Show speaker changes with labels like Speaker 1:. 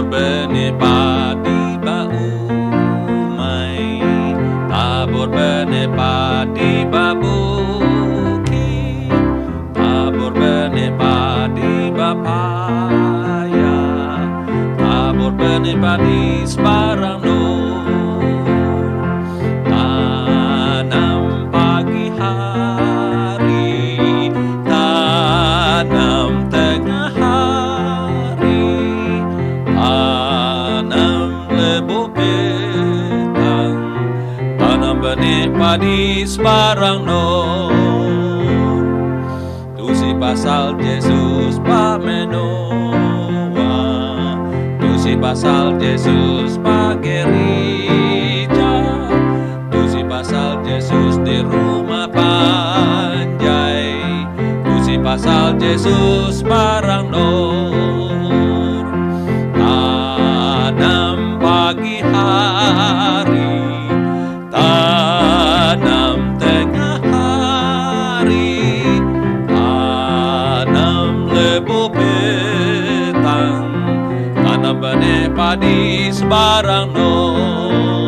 Speaker 1: tabur benih padi baumai, tabur benih padi babukit, tabur benih padi bapaya, tabur benih padi sebarang nur, tanam pagi hari, tanam tengah hari, tanam lebo petang, tanam benih padi sebarang nur. Tu si pasal Yesus pamenoa, tu si pasal Yesus pagereja, tu si pasal Yesus di rumah panjai, tu si pasal Yesus barang nur. Tanam pagi hari, tanam tengah hari, tanam lebo petang, tanam benih padi sebarang nur.